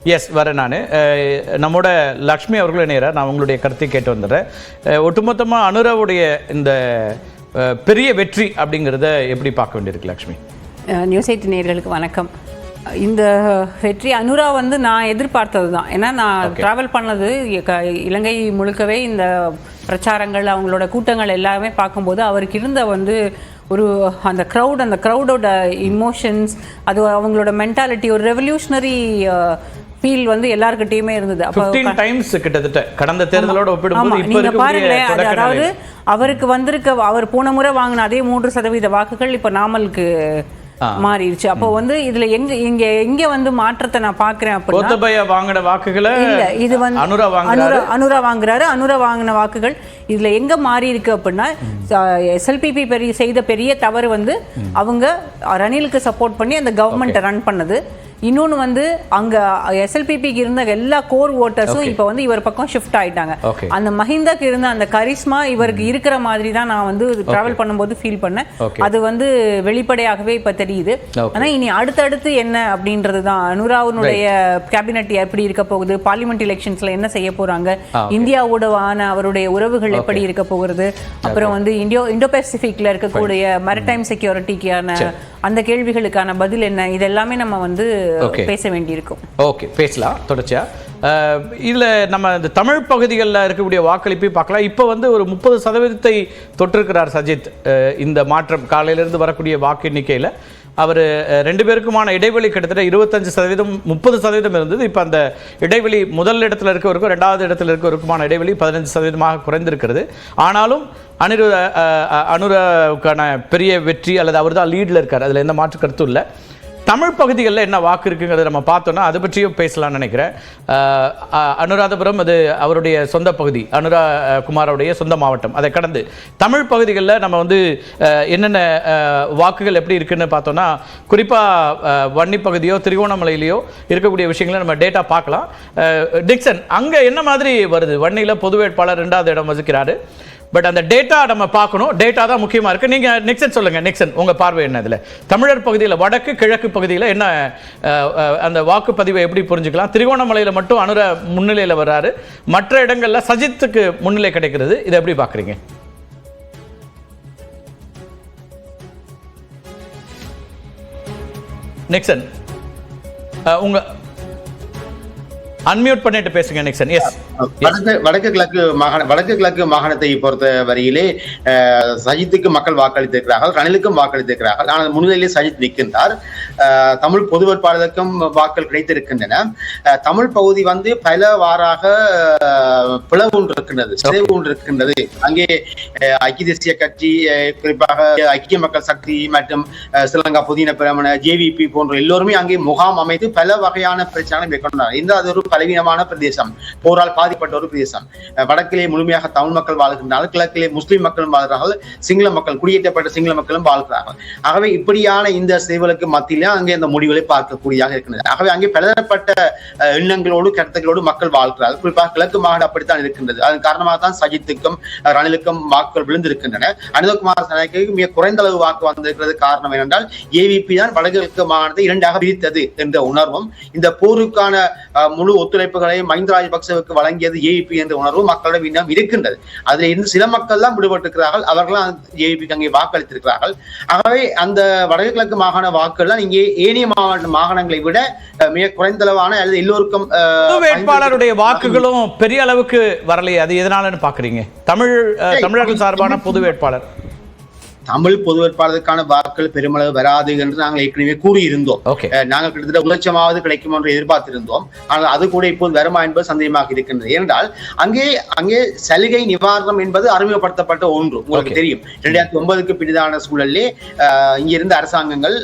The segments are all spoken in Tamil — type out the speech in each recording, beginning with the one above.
எஸ் வரேன். நான் நம்மோட லக்ஷ்மி அவர்களும் இணைகிறார். நான் உங்களுடைய கருத்தை கேட்டு வந்துடுறேன். ஒட்டுமொத்தமாக அனுராவுடைய இந்த பெரிய வெற்றி அப்படிங்கிறத எப்படி பார்க்க வேண்டியிருக்கு லக்ஷ்மி? நியூஸ் 8 நேயர்களுக்கு வணக்கம். இந்த வெற்றி அனுரா வந்து நான் எதிர்பார்த்தது தான். ஏன்னா நான் ட்ராவல் பண்ணது இலங்கை முழுக்கவே இந்த பிரச்சாரங்கள் அவங்களோட கூட்டங்கள் எல்லாமே பார்க்கும்போது அவருக்கு இருந்த வந்து ஒரு அந்த க்ரௌடோட இமோஷன்ஸ், அது அவங்களோட மென்டாலிட்டி, ஒரு ரெவல்யூஷனரி ஃபீல் வந்து எல்லார்கிட்டயுமே இருந்தது. 15 டைம்ஸ் கிட்டத்தட்ட கடந்த தேர்தலோட ஒப்பிடும்போது இப்ப நீங்க பாருங்களேன், அதாவது அவருக்கு வந்திருக்க அவர் போன முறை வாங்கின அதே 3% வாக்குகள் இப்ப நாமலுக்கு மாறிடுச்சு. அப்போ வந்து இதுல எங்க வந்து மாற்றத்தை நான் பாக்குறேன் அப்படின்னா, வாங்கின வாக்குகளை இல்ல, இது வந்து அனுரா வாங்குறாரு. அனுரா வாங்கின வாக்குகள் இதுல எங்க மாறி இருக்கு அப்படின்னா, SLPP செய்த பெரிய தவறு வந்து அவங்க ரணிலுக்கு சப்போர்ட் பண்ணி அந்த கவர்மெண்ட்டை ரன் பண்ணது. இன்னொன்று வந்து அங்கே SLPPக்கு இருந்த எல்லா கோர் ஓட்டர்ஸும் இப்போ வந்து இவர் பக்கம் ஷிஃப்ட் ஆகிட்டாங்க. அந்த மஹிந்தாக்கு இருந்த அந்த கரிஸ்மா இவருக்கு இருக்கிற மாதிரி தான் நான் வந்து ட்ராவல் பண்ணும்போது ஃபீல் பண்ணேன். அது வந்து வெளிப்படையாகவே இப்போ தெரியுது. ஆனால் இனி அடுத்தடுத்து என்ன அப்படின்றது தான். அனுராவுடைய கேபினெட் எப்படி இருக்க போகுது, பார்லிமெண்ட் எலெக்ஷன்ஸில் என்ன செய்ய போகிறாங்க, இந்தியாவோடவான அவருடைய உறவுகள் எப்படி இருக்க போகிறது, அப்புறம் வந்து இண்டோ பசிபிக்ல இருக்கக்கூடிய மேரிடைம் செக்யூரிட்டிக்கான அந்த கேள்விகளுக்கான பதில் என்ன, இது எல்லாமே நம்ம வந்து பேச வேண்டியிருக்கும். ஓகே, பேசலாம் தொடர்ச்சியா. இதில் நம்ம இந்த தமிழ் பகுதிகளில் இருக்கக்கூடிய வாக்களிப்பை பார்க்கலாம். இப்போ வந்து ஒரு 30% தொற்றிருக்கிறார் சஜித். இந்த மாற்றம் காலையிலிருந்து வரக்கூடிய வாக்கு எண்ணிக்கையில் அவர் 2 பேருக்குமான இடைவெளி கிட்டத்தட்ட 25%, 30% இருந்தது. இப்போ அந்த இடைவெளி முதல் இடத்துல இருக்கவருக்கும் 2வது இடத்துல இருக்கவருக்குமான இடைவெளி 15% குறைந்திருக்கிறது. ஆனாலும் அனுராவுக்கான பெரிய வெற்றி, அல்லது அவர் தான் லீடில் இருக்கார், அதில் எந்த மாற்று கருத்தும் இல்லை. தமிழ் பகுதிகளில் என்ன வாக்கு இருக்குங்கிறத நம்ம பார்த்தோன்னா அது பற்றியும் பேசலாம்னு நினைக்கிறேன். அனுராதபுரம் அது அவருடைய சொந்த பகுதி, அனுரா குமாரோடைய சொந்த மாவட்டம். அதை கடந்து தமிழ் பகுதிகளில் நம்ம வந்து என்னென்ன வாக்குகள் எப்படி இருக்குன்னு பார்த்தோன்னா, குறிப்பாக வன்னி பகுதியோ திருகோணமலையிலையோ இருக்கக்கூடிய விஷயங்களை நம்ம டேட்டா பார்க்கலாம். டிக்சன், அங்கே என்ன மாதிரி வருது? வன்னியில் பொது வேட்பாளர் 2வது இடம் வசிக்கிறாரு. பட் அந்த டேட்டா நம்ம பார்க்கணும். டேட்டா தான் முக்கியமாக இருக்குது. நீங்கள் நிக்சன் சொல்லுங்கள். நிக்சன், உங்கள் பார்வை என்ன? இதில் தமிழர் பகுதியில், வடக்கு கிழக்கு பகுதியில் என்ன அந்த வாக்குப்பதிவை எப்படி புரிஞ்சுக்கலாம்? திருகோணமலையில் மட்டும் அனுர முன்னிலையில் வர்றாரு, மற்ற இடங்களில் சஜித்துக்கு முன்னிலை கிடைக்கிறது. இதை எப்படி பார்க்குறீங்க? நிக்சன், உங்கள் அன்மியூட் பண்ணிட்டு பேசுங்க நிக்சன். எஸ், வடக்கு கிழக்கு மாகாணத்தை பொறுத்த வரையிலே சஜித்துக்கு மக்கள் வாக்களித்திருக்கிறார்கள், ரணிலுக்கும் வாக்களித்திருக்கிறார்கள். ஆனால் முன்னிலையிலே சஜித் நிற்கின்றார். தமிழ் பொது வேட்பாளருக்கும் வாக்கள் கிடைத்திருக்கின்றன. தமிழ் பகுதி வந்து பல வாராக பிளவு இருக்கின்றது, சிதைவு இருக்கின்றது. அங்கே ஐக்கிய தேசிய கட்சி, குறிப்பாக ஐக்கிய மக்கள் சக்தி மற்றும் ஸ்ரீலங்கா பொதுஜன பெரமுன, JVP போன்ற எல்லோருமே அங்கே முகாம் அமைத்து பல வகையான பிரச்சனைகளை மேற்கொண்டார். இந்த அது ஒரு பலவீனமான பிரதேசம், போரால் பாதிப்பட்ட ஒரு பிரதேசம். வடக்கிலே முழுமையாக தமிழ் மக்கள் வாழ்கின்றார்கள், கிழக்கிலே முஸ்லிம் மக்களும் வாழ்கிறார்கள், சிங்கள மக்கள், குடியேற்றப்பட்ட சிங்கள மக்களும் வாழ்கிறார்கள். ஆகவே இப்படியான இந்த சேவலுக்கு மத்தியிலே அங்கே இந்த முடிவுகளை பார்க்கக்கூடியதாக இருக்கின்றது. ஆகவே அங்கே பலதரப்பட்ட எண்ணங்களோடு கருத்துக்களோடு மக்கள் வாழ்கிறார்கள். குறிப்பாக கிழக்கு மாகாணம் அப்படித்தான் இருக்கின்றது. அதன் காரணமாக தான் சஜித்துக்கும் ரணிலுக்கும் வாக்குகள் விழுந்திருக்கின்றன. அனுரகுமார் திசாநாயக்கவுக்கு மிக குறைந்த அளவு வாக்கு வந்திருக்கிறது. காரணம் என்னென்றால் JVP தான் வடகிழக்கு மாகாணத்தை 2ஆக பிரித்தது என்ற உணர்வும், இந்த போருக்கான முழு ஒத்துழைப்புகளை மஹிந்த ராஜபக்சவுக்கு வழங்கியது JVP என்ற உணர்வு மக்களிடம் இன்னும் இருக்கின்றது. அதில் இருந்து சில மக்கள் தான் விடுபட்டிருக்கிறார்கள், அவர்கள் JVP அங்கே வாக்களித்திருக்கிறார்கள். ஆகவே அந்த வடக்கு கிழக்கு மாகாண வாக்குகள் தான் இங்கே ஏனைய மாகாணங்களை விட மிக குறைந்தளவான, அல்லது எல்லோருக்கும் வேட்பாளருடைய வாக்குகளும் பெரிய அளவுக்கு வரலையே. அது எதனாலன்னு பாக்குறீங்க? தமிழர்கள் சார்பான பொது வேட்பாளர், தமிழ் பொது வேட்பாளருக்கான வாக்குகள் பெருமளவு வராது என்று நாங்கள் ஏற்கனவே கூறியிருந்தோம். நாங்கள் கிட்டத்தட்ட 1 லட்சமாவது கிடைக்கும் என்று எதிர்பார்த்திருந்தோம். ஆனால் அது கூட இப்போது வருமா என்பது சந்தேகமாக இருக்கின்றது. ஏனென்றால் அங்கே சலுகை நிவாரணம் என்பது அறிமுகப்படுத்தப்பட்ட ஒன்று. உங்களுக்கு தெரியும், 2009க்கு பின்னதான சூழலிலே இங்கிருந்த அரசாங்கங்கள்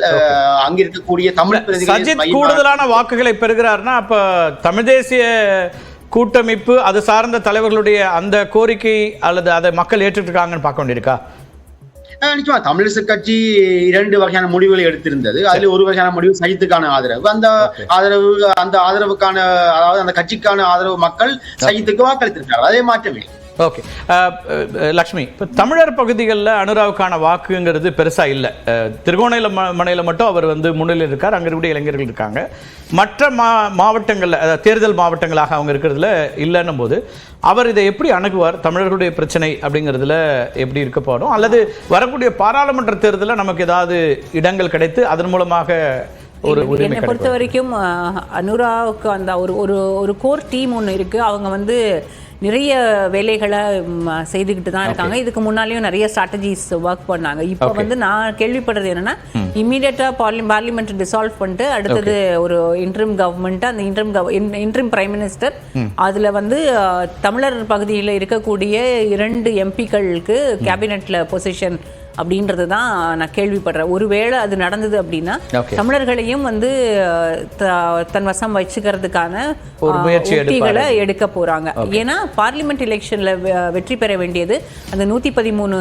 அங்க இருக்கக்கூடிய தமிழ் பிரதிநிதிகள் கூடுதலான வாக்குகளை பெறுகிறார்னா, அப்ப தமிழ் தேசிய கூட்டமைப்பு அது சார்ந்த தலைவர்களுடைய அந்த கோரிக்கை அல்லது அதை மக்கள் ஏற்றுட்டு இருக்காங்கன்னு பார்க்க வேண்டியிருக்கா? நிச்சயமா தமிழிசை கட்சி 2 வகையான முடிவுகளை எடுத்திருந்தது. அதுல ஒரு வகையான முடிவு சஜித்துக்கான ஆதரவு. அந்த ஆதரவுக்கான, அதாவது அந்த கட்சிக்கான ஆதரவு மக்கள் சஜித்துக்கு வாக்களித்திருக்கிறார்கள். அதே மாற்றமே ஓகே. லக்ஷ்மி, இப்போ தமிழர் பகுதிகளில் அனுராவுக்கான வாக்குங்கிறது பெருசாக இல்லை. திருகோணமலையில் மட்டும் அவர் வந்து முன்னிலையில் இருக்கார், அங்கே இருக்கக்கூடிய இளைஞர்கள் இருக்காங்க. மற்ற மாவட்டங்களில், தேர்தல் மாவட்டங்களாக அவங்க இருக்கிறதுல இல்லைன்னும் போது அவர் இதை எப்படி அணுகுவார்? தமிழர்களுடைய பிரச்சனை அப்படிங்கிறதுல எப்படி இருக்க போடும், அல்லது வரக்கூடிய பாராளுமன்ற தேர்தலில் நமக்கு ஏதாவது இடங்கள் கிடைத்து அதன் மூலமாக என்னை பொறுத்த வரைக்கும் அனுராவுக்கு அந்த ஒரு கோர் டீம் ஒன்று இருக்கு. அவங்க வந்து நிறைய வேலைகளை செய்துக்கிட்டு தான் இருக்காங்க. இதுக்கு முன்னாலேயும் நிறைய ஸ்ட்ராட்டஜிஸ் ஒர்க் பண்ணாங்க. இப்போ வந்து நான் கேள்விப்படுறது என்னன்னா, இம்மீடியட்டா பார்லிமெண்ட் டிசால்வ் பண்ணிட்டு அடுத்தது ஒரு இன்ட்ரிம் கவர்மெண்ட், அந்த இன்ட்ரிம் பிரைம் மினிஸ்டர், அதுல வந்து தமிழர் பகுதியில் இருக்கக்கூடிய 2 எம்பிக்களுக்கு கேபினெட்ல பொசிஷன் அப்படின்றது தான் நான் கேள்விப்படுறேன். ஒருவேளை அது நடந்தது அப்படின்னா தமிழர்களையும் வந்து தன் வசம் வச்சுக்கிறதுக்கான உத்திகளை எடுக்க போறாங்க. ஏன்னா பார்லிமெண்ட் எலெக்ஷன்ல வெற்றி பெற வேண்டியது அந்த 113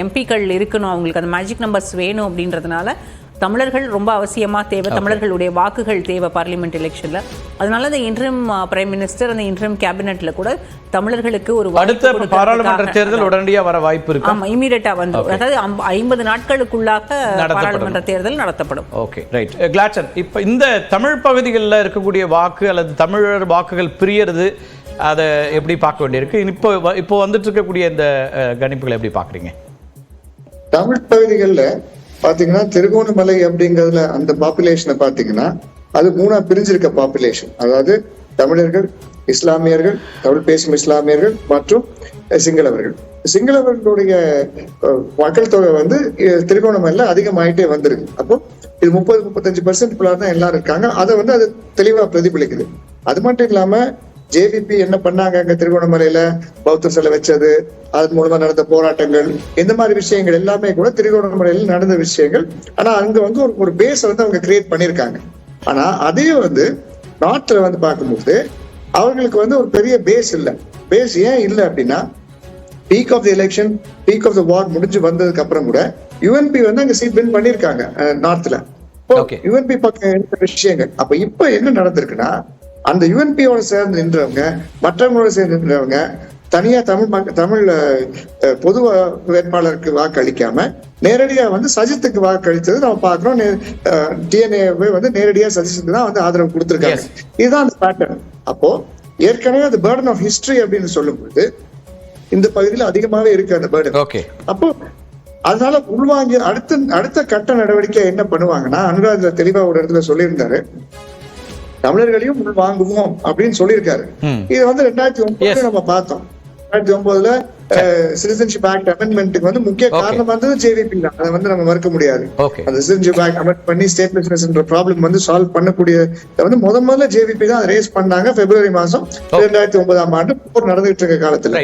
எம்பிக்கள் இருக்கணும், அவங்களுக்கு அந்த மேஜிக் நம்பர்ஸ் வேணும். அப்படின்றதுனால தமிழர்கள் ரொம்ப அவசியமா தேவை, தமிழர்களுடைய வாக்குகள் தேவை பார்லிமெண்ட் எலெக்ஷன்ல. அதனால இந்த இன்ட்ரிம் பிரைம் மினிஸ்டர், அந்த இன்ட்ரிம் கேபினெட்ல கூட தமிழர்களுக்கு ஒரு அடுத்த பாராளுமன்ற தேர்தல் உடனடியாக வர வாய்ப்பு இருக்கு. ஆமா, இமீடியட்டா வந்து, அதாவது 50 நாட்களுக்குள்ளாக பாராளுமன்ற தேர்தல் நடத்தப்படும். Okay, right. கிளாட்சன், இப்போ இந்த தமிழ் பகுதிகளில் இருக்கக்கூடிய வாக்கு அல்லது தமிழர் வாக்குகள் பிரியறது, அதை எப்படி பார்க்க வேண்டியிருக்கு? இப்போ வந்துட்டு இருக்கக்கூடிய இந்த கணிப்புகளை எப்படி பார்க்குறீங்க? தமிழ் பகுதிகளில் பாத்தீங்கன்னா திருகோணமலை அப்படிங்கிறதுல அந்த பாப்புலேஷனை பாத்தீங்கன்னா அது 3ஆ பிரிஞ்சிருக்க பாப்புலேஷன். அதாவது தமிழர்கள், இஸ்லாமியர்கள், தமிழ் பேசும் இஸ்லாமியர்கள் மற்றும் சிங்களவர்கள். சிங்களவர்களுடைய மக்கள் தொகை வந்து திருகோணமலையில அதிகமாயிட்டே வந்திருக்கு. அப்போ இது 30-35% தான் எல்லாரும் இருக்காங்க. அதை வந்து அது தெளிவா பிரதிபலிக்குது. அது மட்டும் இல்லாம ஜேவிபி என்ன பண்ணாங்க, அங்க திருகோணமலையில பௌத்த சிலை வச்சது, அதன் மூலமா நடந்த போராட்டங்கள், இந்த மாதிரி விஷயங்கள் எல்லாமே கூட திருகோணமலையில நடந்த விஷயங்கள். ஆனா அங்க வந்து ஒரு பேஸ் வந்து அவங்க கிரியேட் பண்ணிருக்காங்க. ஆனா அதையும் வந்து நாட்டுல வந்து பார்க்கும்போது அவங்களுக்கு வந்து ஒரு பெரிய பேஸ் இல்லை. பேஸ் ஏன் இல்லை அப்படின்னா, peak of the election, peak of the war முடிஞ்சு வந்ததுக்கு அப்புறம் கூட யுஎன்பி வந்து அங்க சீட் வின் பண்ணிருக்காங்க நார்த்ல. யுஎன்பி பக்கம் எடுத்த விஷயங்கள். அப்ப இப்ப என்ன நடந்திருக்குன்னா, அந்த யுஎன்பியோட சேர்ந்து நின்றவங்க, மற்றவங்களோட சேர்ந்து நின்றவங்க தனியா தமிழ் பொது வேட்பாளருக்கு வாக்களிக்காம நேரடியா வந்து சஜித்துக்கு வாக்களித்தது நம்ம பாக்குறோம். டிஎன்ஏ வந்து நேரடியா சஜித்துக்கு தான் வந்து ஆதரவு கொடுத்திருக்காங்க. இதுதான் அந்த பேட்டர்ன். அப்போ ஏற்கனவே அந்த பேர்டன் ஆஃப் ஹிஸ்டரி அப்படின்னு சொல்லும்போது இந்த பகுதியில் அதிகமாவே இருக்கு அந்த பேர்டன். அப்போ அதனால உள்வாங்கி அடுத்த கட்ட நடவடிக்கை என்ன பண்ணுவாங்கன்னா, அனுராஜ்ல தெளிவா ஒரு இடத்துல சொல்லியிருந்தாரு, தமிழர்களையும் உள் வாங்குவோம் அப்படின்னு சொல்லியிருக்காரு. இது வந்து 2009 நம்ம பார்த்தோம். 2009 சிட்டிசன்ஷிப் ஆக்ட் அமெண்ட்மெண்ட்டுக்கு வந்து முக்கிய காரணம் வந்தது ஜேவிபி தான். அதை வந்து நம்ம மறுக்க முடியாது. அந்த சிட்டிசன்ஷிப் ஆக்ட் அமெண்ட் பண்ணி ஸ்டேட்லெஸ்னஸ் ப்ராப்ளம் வந்து சால்வ் பண்ணக்கூடிய வந்து முதல்ல ஜேவிபி தான் ரேஸ் பண்ணாங்க. February மாசம் 2009 போர் நடந்துகிட்டு இருக்க காலத்துல.